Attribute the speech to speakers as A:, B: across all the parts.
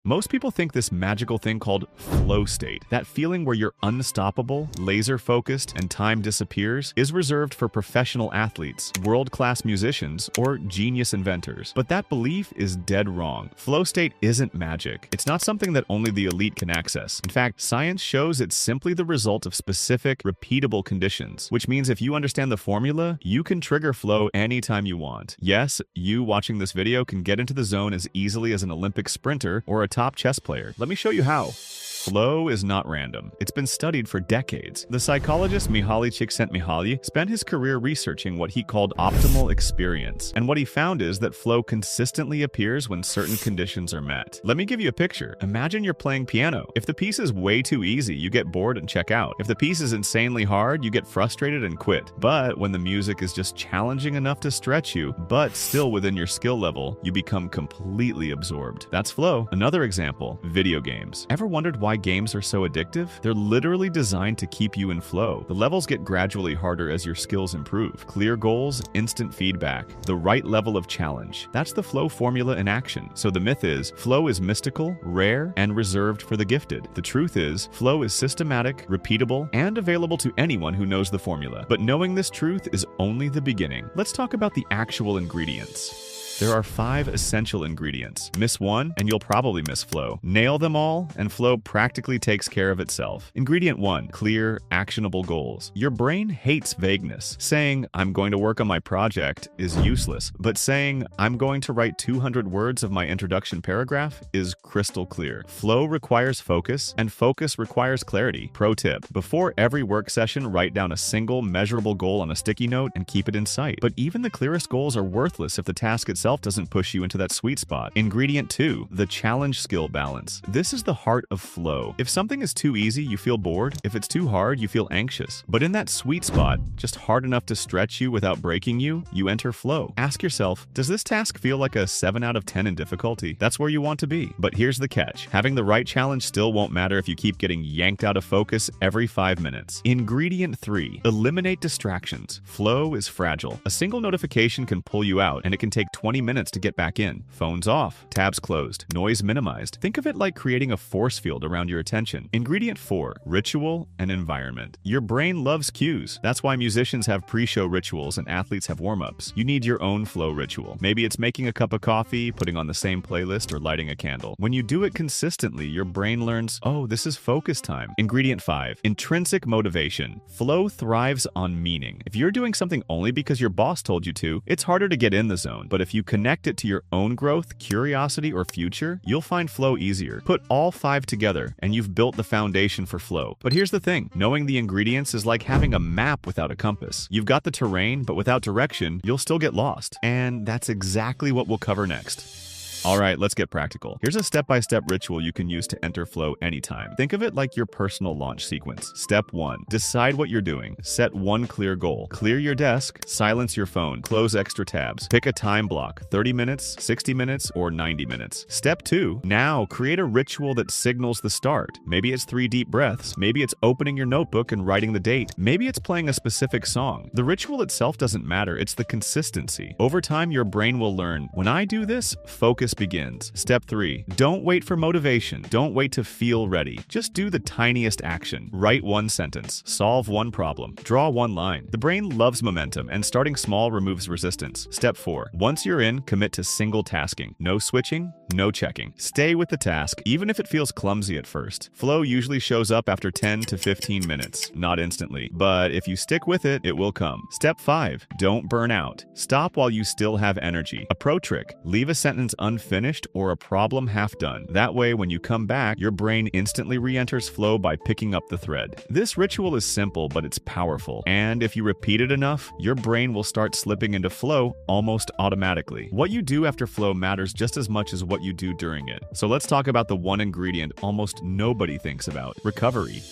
A: Most people think this magical thing called flow state, that feeling where you're unstoppable, laser-focused, and time disappears, is reserved for professional athletes, world-class musicians, or genius inventors. But that belief is dead wrong. Flow state isn't magic. It's not something that only the elite can access. In fact, science shows it's simply the result of specific, repeatable conditions, which means if you understand the formula, you can trigger flow anytime you want. Yes, you watching this video can get into the zone as easily as an Olympic sprinter or a top chess player. Let me show you how. Flow is not random. It's been studied for decades. The psychologist Mihaly Csikszentmihalyi spent his career researching what he called optimal experience, and what he found is that flow consistently appears when certain conditions are met. Let me give you a picture. Imagine you're playing piano. If the piece is way too easy, you get bored and check out. If the piece is insanely hard, you get frustrated and quit. But when the music is just challenging enough to stretch you, but still within your skill level, you become completely absorbed. That's flow. Another example, video games. Ever wondered why games are so addictive? They're literally designed to keep you in flow. The levels get gradually harder as your skills improve. Clear goals, instant feedback, the right level of challenge. That's the flow formula in action. So the myth is, flow is mystical, rare, and reserved for the gifted. The truth is, flow is systematic, repeatable, and available to anyone who knows the formula. But knowing this truth is only the beginning. Let's talk about the actual ingredients. There are 5 essential ingredients. Miss one, and you'll probably miss flow. Nail them all, and flow practically takes care of itself. Ingredient 1, clear, actionable goals. Your brain hates vagueness. Saying, I'm going to work on my project is useless, but saying, I'm going to write 200 words of my introduction paragraph is crystal clear. Flow requires focus, and focus requires clarity. Pro tip, before every work session, write down a single, measurable goal on a sticky note and keep it in sight. But even the clearest goals are worthless if the task itself doesn't push you into that sweet spot. Ingredient 2, the challenge skill balance. This is the heart of flow. If something is too easy, you feel bored. If it's too hard, you feel anxious. But in that sweet spot, just hard enough to stretch you without breaking you, you enter flow. Ask yourself, does this task feel like a 7 out of 10 in difficulty? That's where you want to be. But here's the catch. Having the right challenge still won't matter if you keep getting yanked out of focus every 5 minutes. Ingredient 3, eliminate distractions. Flow is fragile. A single notification can pull you out, and it can take 20 minutes to get back in. Phones off, tabs closed, noise minimized. Think of it like creating a force field around your attention. Ingredient 4, ritual and environment. Your brain loves cues. That's why musicians have pre-show rituals and athletes have warm-ups. You need your own flow ritual. Maybe it's making a cup of coffee, putting on the same playlist, or lighting a candle. When you do it consistently, your brain learns, oh, this is focus time. Ingredient 5, intrinsic motivation. Flow thrives on meaning. If you're doing something only because your boss told you to, it's harder to get in the zone. But if you connect it to your own growth, curiosity, or future, you'll find flow easier. Put all 5 together, and you've built the foundation for flow. But here's the thing, knowing the ingredients is like having a map without a compass. You've got the terrain, but without direction, you'll still get lost. And that's exactly what we'll cover next. All right, let's get practical. Here's a step-by-step ritual you can use to enter flow anytime. Think of it like your personal launch sequence. Step 1, decide what you're doing. Set one clear goal. Clear your desk, silence your phone, close extra tabs. Pick a time block, 30 minutes, 60 minutes, or 90 minutes. Step 2, now create a ritual that signals the start. Maybe it's 3 deep breaths. Maybe it's opening your notebook and writing the date. Maybe it's playing a specific song. The ritual itself doesn't matter, it's the consistency. Over time, your brain will learn, when I do this, focus begins. Step 3, don't wait for motivation. Don't wait to feel ready. Just do the tiniest action. Write 1 sentence. Solve 1 problem. Draw 1 line. The brain loves momentum, and starting small removes resistance. Step 4, once you're in, commit to single tasking. No switching, no checking. Stay with the task, even if it feels clumsy at first. Flow usually shows up after 10 to 15 minutes, not instantly. But if you stick with it, it will come. Step 5, don't burn out. Stop while you still have energy. A pro trick, leave a sentence unfinished or a problem half done. That way, when you come back, your brain instantly re-enters flow by picking up the thread. This ritual is simple, but it's powerful. And if you repeat it enough, your brain will start slipping into flow almost automatically. What you do after flow matters just as much as what you do during it. So let's talk about the one ingredient almost nobody thinks about: recovery.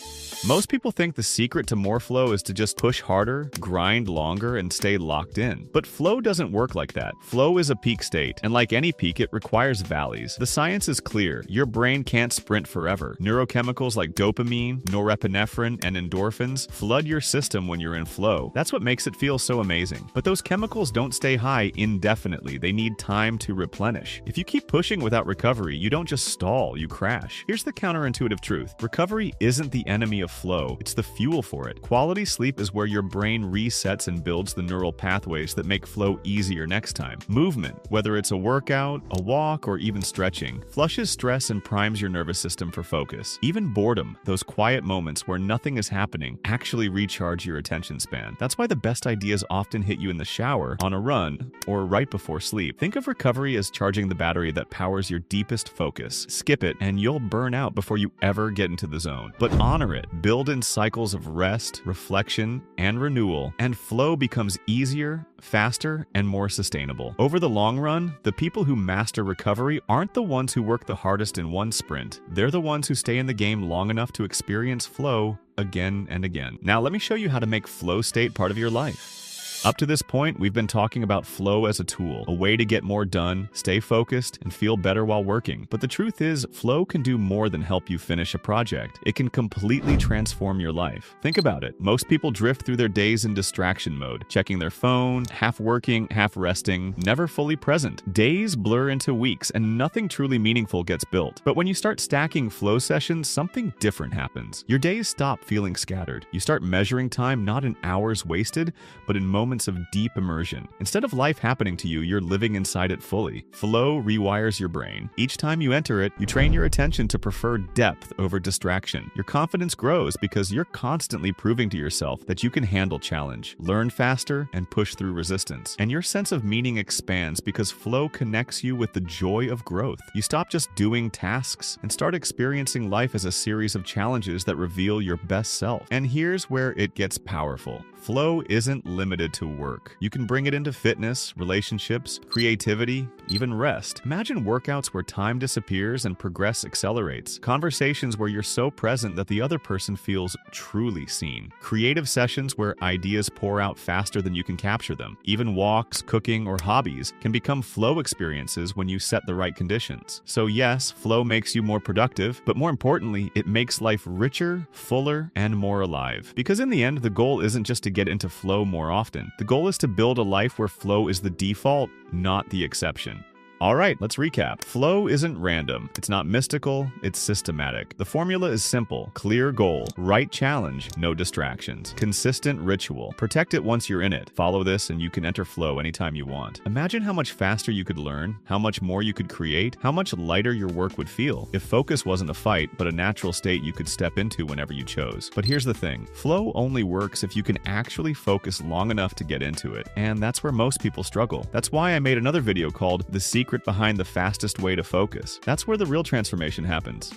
A: Most people think the secret to more flow is to just push harder, grind longer, and stay locked in. But flow doesn't work like that. Flow is a peak state, and like any peak, it requires valleys. The science is clear. Your brain can't sprint forever. Neurochemicals like dopamine, norepinephrine, and endorphins flood your system when you're in flow. That's what makes it feel so amazing. But those chemicals don't stay high indefinitely. They need time to replenish. If you keep pushing without recovery, you don't just stall, you crash. Here's the counterintuitive truth. Recovery isn't the enemy of flow, it's the fuel for it. Quality sleep is where your brain resets and builds the neural pathways that make flow easier next time. Movement, whether it's a workout, a walk, or even stretching, flushes stress and primes your nervous system for focus. Even boredom, those quiet moments where nothing is happening, actually recharge your attention span. That's why the best ideas often hit you in the shower, on a run, or right before sleep. Think of recovery as charging the battery that powers your deepest focus. Skip it, and you'll burn out before you ever get into the zone. But honor it. Build in cycles of rest, reflection, and renewal, and flow becomes easier, faster, and more sustainable. Over the long run, the people who master recovery aren't the ones who work the hardest in one sprint. They're the ones who stay in the game long enough to experience flow again and again. Now let me show you how to make flow state part of your life. Up to this point, we've been talking about flow as a tool, a way to get more done, stay focused, and feel better while working. But the truth is, flow can do more than help you finish a project. It can completely transform your life. Think about it. Most people drift through their days in distraction mode, checking their phone, half working, half resting, never fully present. Days blur into weeks, and nothing truly meaningful gets built. But when you start stacking flow sessions, something different happens. Your days stop feeling scattered. You start measuring time not in hours wasted, but in moments of deep immersion. Instead of life happening to you, you're living inside it fully. Flow rewires your brain. Each time you enter it, you train your attention to prefer depth over distraction. Your confidence grows because you're constantly proving to yourself that you can handle challenge, learn faster, and push through resistance. And your sense of meaning expands because flow connects you with the joy of growth. You stop just doing tasks and start experiencing life as a series of challenges that reveal your best self. And here's where it gets powerful. Flow isn't limited to work. You can bring it into fitness, relationships, creativity, even rest. Imagine workouts where time disappears and progress accelerates. Conversations where you're so present that the other person feels truly seen. Creative sessions where ideas pour out faster than you can capture them. Even walks, cooking, or hobbies can become flow experiences when you set the right conditions. So yes, flow makes you more productive, but more importantly, it makes life richer, fuller, and more alive. Because in the end, the goal isn't just to get into flow more often. The goal is to build a life where flow is the default, not the exception. All right, let's recap. Flow isn't random. It's not mystical. It's systematic. The formula is simple. Clear goal. Right challenge. No distractions. Consistent ritual. Protect it once you're in it. Follow this and you can enter flow anytime you want. Imagine how much faster you could learn, how much more you could create, how much lighter your work would feel if focus wasn't a fight, but a natural state you could step into whenever you chose. But here's the thing. Flow only works if you can actually focus long enough to get into it. And that's where most people struggle. That's why I made another video called The Secret Behind the Fastest Way to Focus. That's where the real transformation happens.